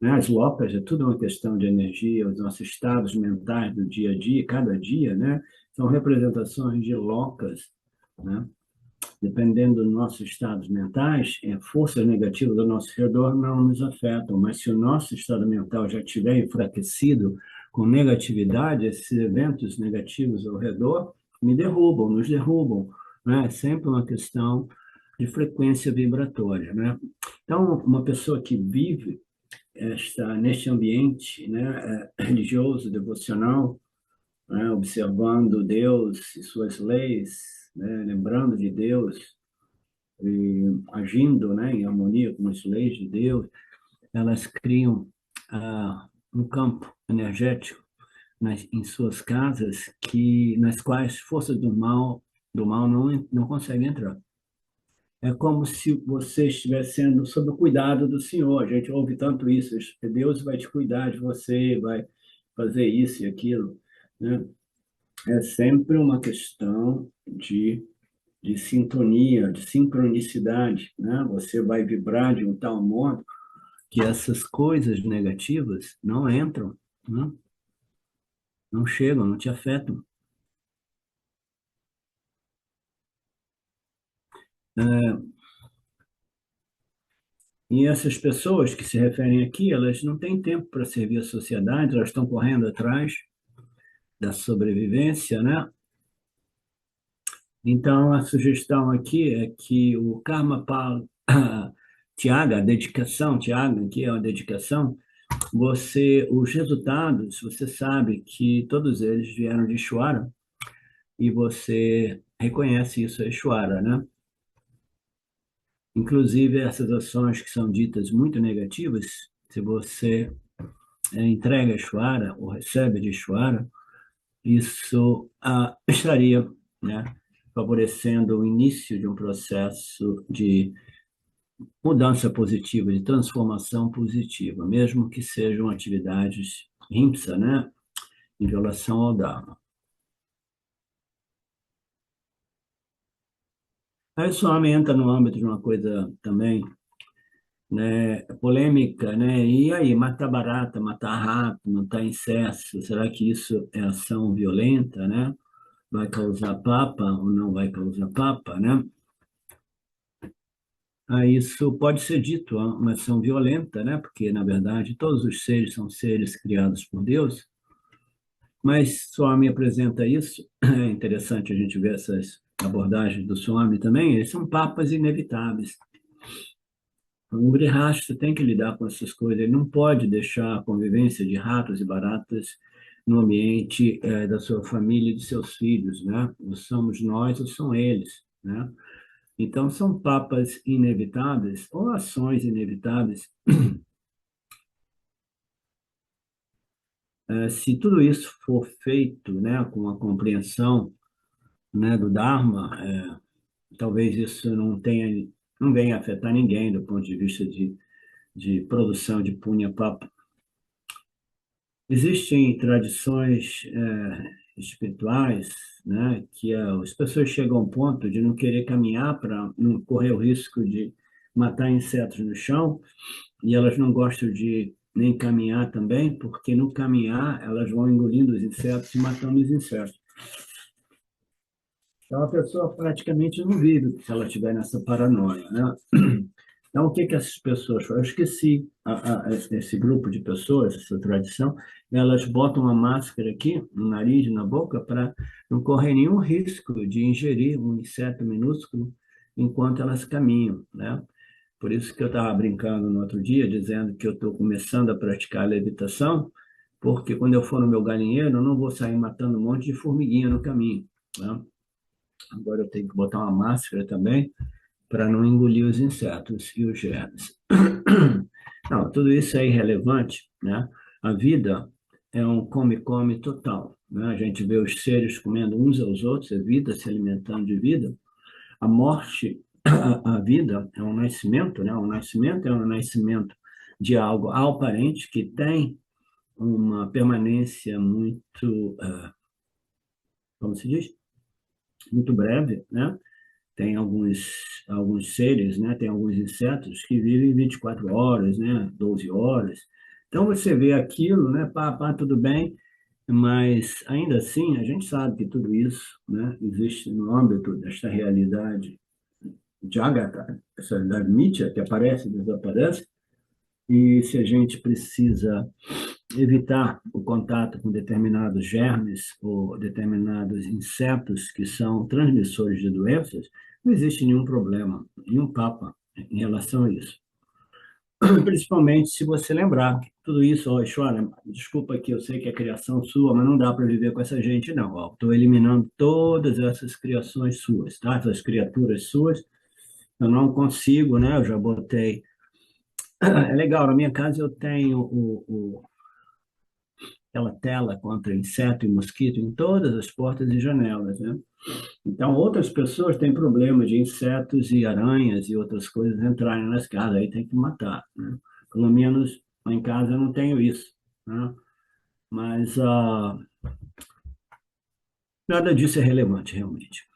né? As locas é tudo uma questão de energia, os nossos estados mentais do dia a dia, cada dia, né? São representações de locas, né? Dependendo dos nossos estados mentais, forças negativas ao nosso redor não nos afetam, mas se o nosso estado mental já estiver enfraquecido com negatividade, esses eventos negativos ao redor me derrubam, nos derrubam, né? É sempre uma questão de frequência vibratória, né? Então, uma pessoa que vive neste ambiente, né, religioso, devocional, né, observando Deus e suas leis, né, lembrando de Deus e agindo, né, em harmonia com as leis de Deus, elas criam um campo energético em suas casas nas quais forças do mal não conseguem entrar. É como se você estivesse sendo sob o cuidado do Senhor. A gente ouve tanto isso. Deus vai te cuidar de você, vai fazer isso e aquilo, né? É sempre uma questão de sintonia, de sincronicidade, né? Você vai vibrar de um tal modo que essas coisas negativas não entram, né? Não chegam, não te afetam. E essas pessoas que se referem aqui, elas não têm tempo para servir a sociedade, elas estão correndo atrás da sobrevivência, né? Então, a sugestão aqui é que o Karma Tyaga, a dedicação, Tyaga, que é a dedicação, os resultados, você sabe que todos eles vieram de Ishvara e você reconhece isso a Ishvara, né? Inclusive, essas ações que são ditas muito negativas, se você entrega a Ishvara ou recebe de Ishvara, isso estaria, né, favorecendo o início de um processo de mudança positiva, de transformação positiva, mesmo que sejam atividades IMSA, né, em violação ao Dharma. Aí o Swami entra no âmbito de uma coisa também, né, polêmica, né? E aí, matar barata, matar rato, matar inseto, será que isso é ação violenta, né? Vai causar papa ou não vai causar papa, né? Aí isso pode ser dito uma ação violenta, né? Porque, na verdade, todos os seres são seres criados por Deus, mas Swami apresenta isso, é interessante a gente ver essas abordagens do Swami também, eles são papas inevitáveis. Um grihasta tem que lidar com essas coisas, ele não pode deixar a convivência de ratos e baratas no ambiente da sua família e de seus filhos, né? Ou somos nós ou são eles, né? Então, são papas inevitáveis ou ações inevitáveis. Se tudo isso for feito, né, com a compreensão, né, do Dharma, talvez isso não venha afetar ninguém do ponto de vista de produção de Punya Papa. Existem tradições espirituais, né, que as pessoas chegam ao ponto de não querer caminhar para não correr o risco de matar insetos no chão, e elas não gostam de nem caminhar também, porque no caminhar elas vão engolindo os insetos e matando os insetos. Então a pessoa praticamente não vive se ela estiver nessa paranoia, né? Então, o que essas pessoas fazem? Eu esqueci esse grupo de pessoas, essa tradição, elas botam uma máscara aqui, no nariz, na boca, para não correr nenhum risco de ingerir um inseto minúsculo enquanto elas caminham, né? Por isso que eu estava brincando no outro dia, dizendo que eu estou começando a praticar a levitação, porque quando eu for no meu galinheiro, eu não vou sair matando um monte de formiguinha no caminho, né? Agora eu tenho que botar uma máscara também, para não engolir os insetos e os germes. Não, tudo isso é irrelevante, né? A vida é um come-come total, né? A gente vê os seres comendo uns aos outros, a vida se alimentando de vida. A morte, a vida é um nascimento, né? O nascimento é um nascimento de algo aparente que tem uma permanência muito, como se diz? Muito breve, né? Tem alguns seres, né? Tem alguns insetos que vivem 24 horas, né? 12 horas. Então, você vê aquilo, né? Tudo bem, mas ainda assim, a gente sabe que tudo isso, né? Existe no âmbito desta realidade Jagata, essa realidade mítica que aparece e desaparece, e se a gente precisa evitar o contato com determinados germes ou determinados insetos que são transmissores de doenças, não existe nenhum problema, nenhum papa em relação a isso. Principalmente se você lembrar que tudo isso, ó, Ishwara, desculpa que eu sei que é criação sua, mas não dá para viver com essa gente, não. Estou eliminando todas essas criações suas, tá? Essas criaturas suas, eu não consigo, né? Eu já botei. É legal, na minha casa eu tenho aquela tela contra inseto e mosquito em todas as portas e janelas, né? Então, outras pessoas têm problema de insetos e aranhas e outras coisas entrarem nas casas, aí tem que matar, né? Pelo menos lá em casa eu não tenho isso, né? Mas nada disso é relevante, realmente.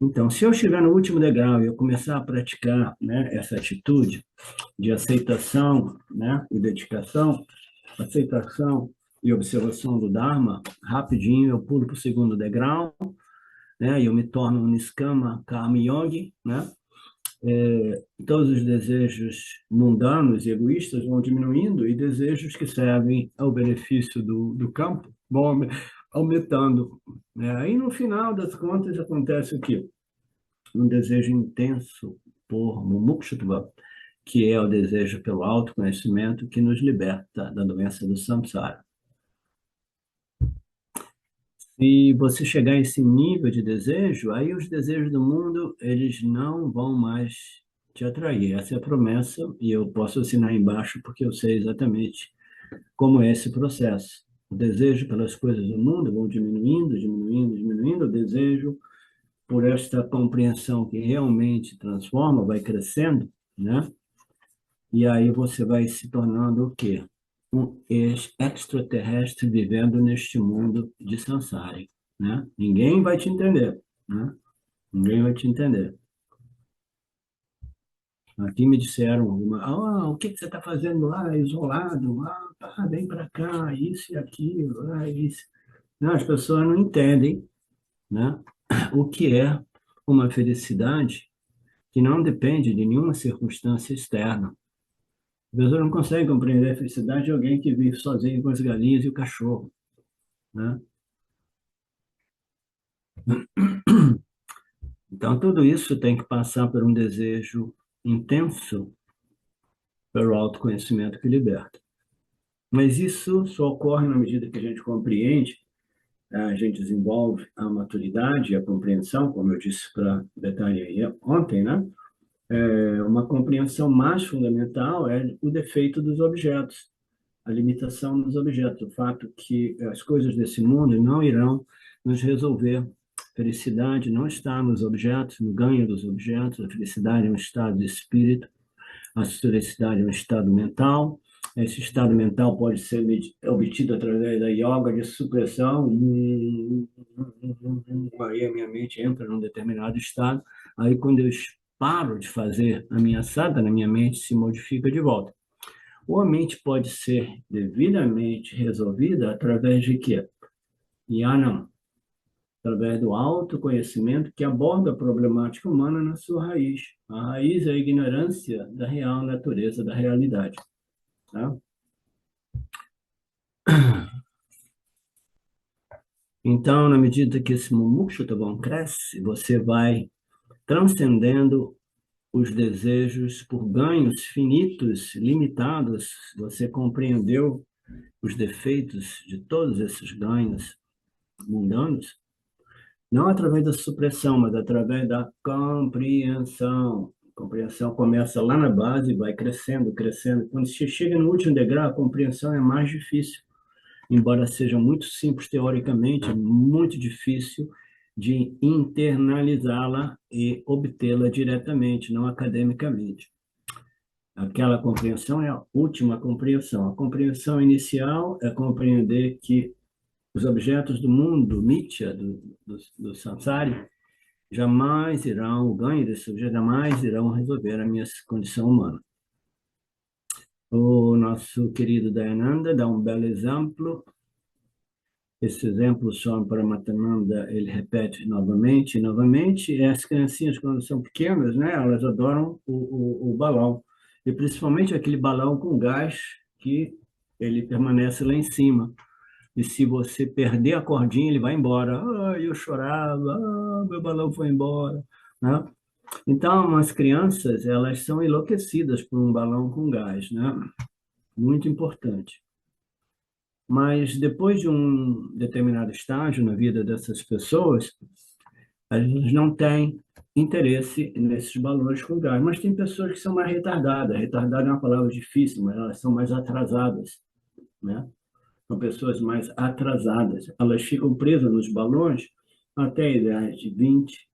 Então, se eu estiver no último degrau e eu começar a praticar, né, essa atitude de aceitação, né, e dedicação, aceitação e observação do Dharma, rapidinho eu pulo para o segundo degrau, né, e eu me torno um Niskama Karma Yogi, né? Todos os desejos mundanos e egoístas vão diminuindo e desejos que servem ao benefício do campo vão aumentando, né? Aí, no final das contas, acontece o quê? Um desejo intenso por mumukshutva, que é o desejo pelo autoconhecimento que nos liberta da doença do samsara. Se você chegar a esse nível de desejo, aí os desejos do mundo, eles não vão mais te atrair. Essa é a promessa, e eu posso assinar embaixo porque eu sei exatamente como é esse processo. O desejo pelas coisas do mundo vão diminuindo, diminuindo, diminuindo. O desejo por esta compreensão que realmente transforma, vai crescendo, né? E aí você vai se tornando o quê? Um extraterrestre vivendo neste mundo de samsara, né? Ninguém vai te entender, né? Ninguém vai te entender. Aqui me disseram, o que você está fazendo lá, isolado? Vem para cá, isso e aquilo, isso. Não, as pessoas não entendem, né? O que é uma felicidade que não depende de nenhuma circunstância externa. A pessoa não consegue compreender a felicidade de alguém que vive sozinho com as galinhas e o cachorro, né? Então, tudo isso tem que passar por um desejo intenso pelo autoconhecimento que liberta. Mas isso só ocorre na medida que a gente compreende, a gente desenvolve a maturidade e a compreensão, como eu disse para a Betânia ontem, né? Uma compreensão mais fundamental é o defeito dos objetos, a limitação dos objetos, o fato que as coisas desse mundo não irão nos resolver. Felicidade não está nos objetos, no ganho dos objetos, a felicidade é um estado de espírito, a felicidade é um estado mental. Esse estado mental pode ser obtido através da yoga de supressão. Aí a minha mente entra num determinado estado. Aí, quando eu paro de fazer a minha sadhana, a minha mente se modifica de volta. Ou a mente pode ser devidamente resolvida através de quê? Jnana, através do autoconhecimento que aborda a problemática humana na sua raiz. A raiz é a ignorância da real natureza da realidade. Tá? Então, na medida que esse mumukshutabam cresce, você vai transcendendo os desejos por ganhos finitos, limitados. Você compreendeu os defeitos de todos esses ganhos mundanos, não através da supressão, mas através da compreensão. A compreensão começa lá na base e vai crescendo, crescendo. Quando você chega no último degrau, a compreensão é mais difícil. Embora seja muito simples teoricamente, é muito difícil de internalizá-la e obtê-la diretamente, não academicamente. Aquela compreensão é a última compreensão. A compreensão inicial é compreender que os objetos do mundo, mithya, do samsara, jamais irão, o ganho desse objeto jamais irão resolver a minha condição humana. O nosso querido Dayananda dá um belo exemplo. Esse exemplo, Swami Paramahansa, ele repete novamente e novamente. E as criancinhas, quando são pequenas, né, elas adoram o balão. E principalmente aquele balão com gás que ele permanece lá em cima. E se você perder a cordinha, ele vai embora. Eu chorava, meu balão foi embora, né? Então, as crianças, elas são enlouquecidas por um balão com gás, né? Muito importante. Mas depois de um determinado estágio na vida dessas pessoas, elas não têm interesse nesses balões com gás. Mas tem pessoas que são mais retardadas. Retardada é uma palavra difícil, mas elas são mais atrasadas, né? São pessoas mais atrasadas. Elas ficam presas nos balões até a idade de 20,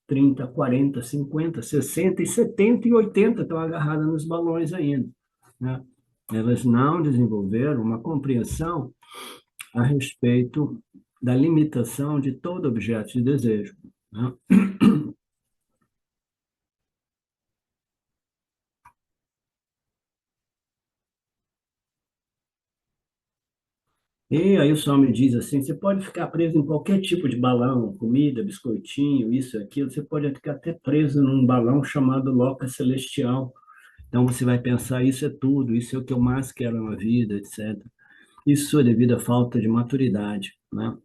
30, 40, 50, 60 e 70 e 80 estão agarradas nos balões ainda, né? Elas não desenvolveram uma compreensão a respeito da limitação de todo objeto de desejo, né? E aí o Swami diz assim, você pode ficar preso em qualquer tipo de balão, comida, biscoitinho, isso, aquilo, você pode ficar até preso num balão chamado Loca Celestial. Então você vai pensar, isso é tudo, isso é o que eu mais quero na vida, etc. Isso é devido à falta de maturidade, né?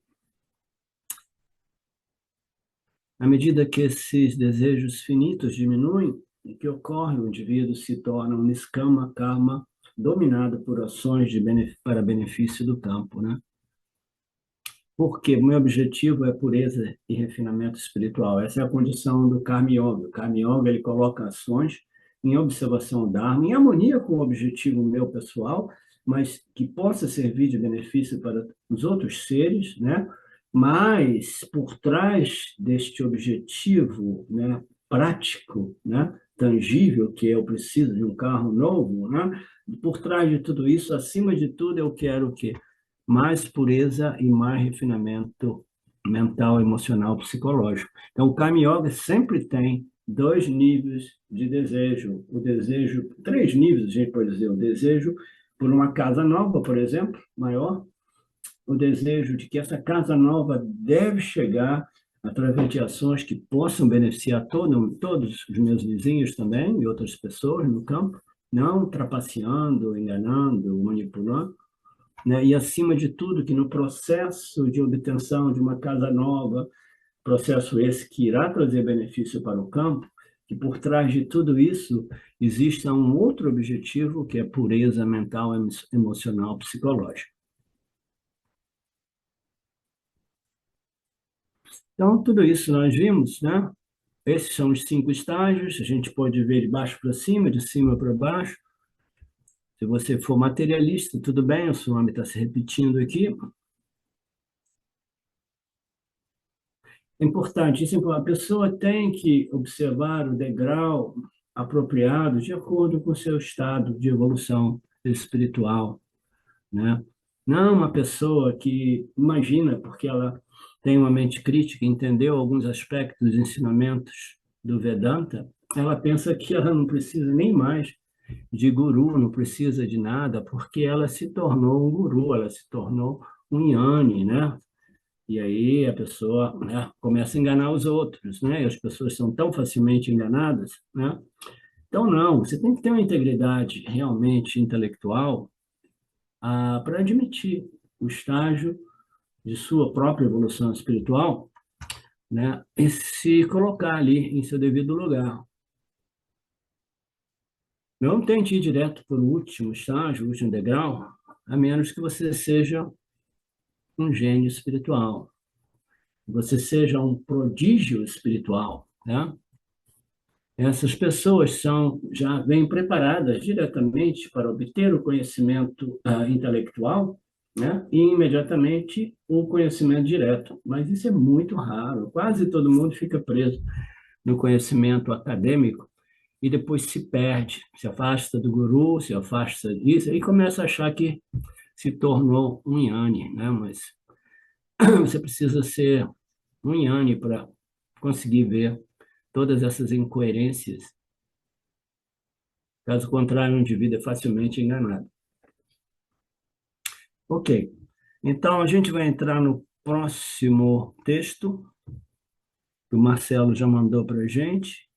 À medida que esses desejos finitos diminuem, o que ocorre, o indivíduo se torna um niskama karma dominado por ações para benefício do campo, né? Porque o meu objetivo é pureza e refinamento espiritual. Essa é a condição do Karma Yoga. O Karma Yoga, ele coloca ações em observação Dharma, em harmonia com o objetivo meu pessoal, mas que possa servir de benefício para os outros seres, né? Mas por trás deste objetivo, né, prático, né? Tangível, que eu preciso de um carro novo, né? Por trás de tudo isso, acima de tudo, eu quero o quê? Mais pureza e mais refinamento mental, emocional, psicológico. Então, o Karma Yoga sempre tem dois níveis de desejo. O desejo, três níveis, a gente pode dizer, o desejo por uma casa nova, por exemplo, maior, o desejo de que essa casa nova deve chegar através de ações que possam beneficiar todos os meus vizinhos também e outras pessoas no campo, não trapaceando, enganando, manipulando, né? E, acima de tudo, que no processo de obtenção de uma casa nova, processo esse que irá trazer benefício para o campo, que por trás de tudo isso exista um outro objetivo, que é pureza mental, emocional, psicológica. Então, tudo isso nós vimos, né? Esses são os 5 estágios, a gente pode ver de baixo para cima, de cima para baixo. Se você for materialista, tudo bem, o seu nome está se repetindo aqui. É importante, a pessoa tem que observar o degrau apropriado de acordo com o seu estado de evolução espiritual, né? Não uma pessoa que imagina, porque ela tem uma mente crítica, entendeu alguns aspectos dos ensinamentos do Vedanta, ela pensa que ela não precisa nem mais de guru, não precisa de nada, porque ela se tornou um guru, ela se tornou um gnani, né? E aí a pessoa, né, começa a enganar os outros, né? E as pessoas são tão facilmente enganadas, né? Então, não, você tem que ter uma integridade realmente intelectual para admitir o estágio de sua própria evolução espiritual, né? E se colocar ali em seu devido lugar. Não tente ir direto para o último estágio, o último degrau, a menos que você seja um gênio espiritual, você seja um prodígio espiritual, né? Essas pessoas já vêm preparadas diretamente para obter o conhecimento intelectual, né? E imediatamente o conhecimento direto. Mas isso é muito raro. Quase todo mundo fica preso no conhecimento acadêmico e depois se perde, se afasta do guru, se afasta disso e começa a achar que se tornou um gnani, né? Mas você precisa ser um gnani para conseguir ver todas essas incoerências. Caso contrário, um indivíduo é facilmente enganado. Ok. Então, a gente vai entrar no próximo texto, que o Marcelo já mandou para a gente,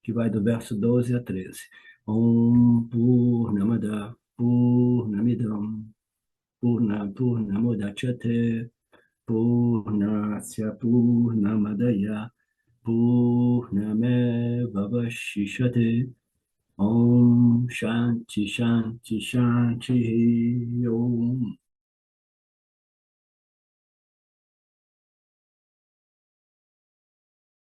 que vai do verso 12 a 13. Om Purnamada Purnamidam Purnamudachyate Purnasya Purnamadaya Purnameva Vashishate Om Shanti Shanti Shanti Om